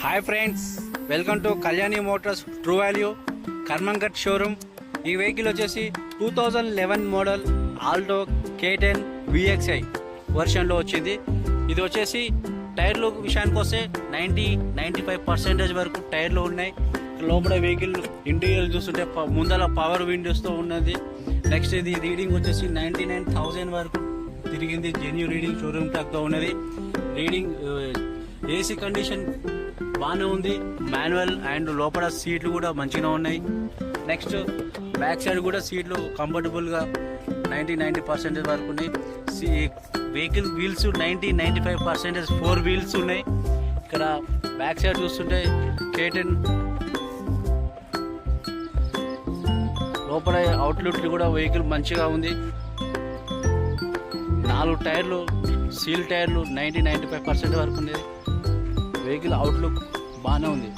Hi friends, welcome to Kalyani Motors True Value Karmanghat showroom. ఈ vehicle వచ్చేసి 2011 model Alto K10 VXI వర్షన్లో వచ్చింది. ఇది వచ్చేసి టైర్లు విషయానికి వస్తే 90-95% వరకు టైర్లు ఉన్నాయి. లోపల వెహికల్ ఇంటీరియర్ చూస్తుంటే ముందర పవర్ విండోస్తో ఉన్నది. నెక్స్ట్ ఇది రీడింగ్ వచ్చేసి 99,000 వరకు తిరిగింది. జెన్యూ రీడింగ్ షోరూమ్ ట్రాక్తో ఉన్నది. రీడింగ్ ఏసీ కండిషన్ బాగానే ఉంది. మాన్యువల్ అండ్ లోపల సీట్లు కూడా మంచిగా ఉన్నాయి. నెక్స్ట్ బ్యాక్ సైడ్ కూడా సీట్లు కంఫర్టబుల్గా 90-90% వరకు ఉన్నాయి. వెహికల్ వీల్స్ 90-95% 4 వీల్స్ ఉన్నాయి. ఇక్కడ బ్యాక్ సైడ్ చూస్తుంటే K10 లోపల అవుట్లుట్ కూడా వెహికల్ మంచిగా ఉంది. 4 టైర్లు సీల్ టైర్లు 90-95% వరకు ఉంది. వెహికల్ అవుట్లుక్ బాగానే ఉంది.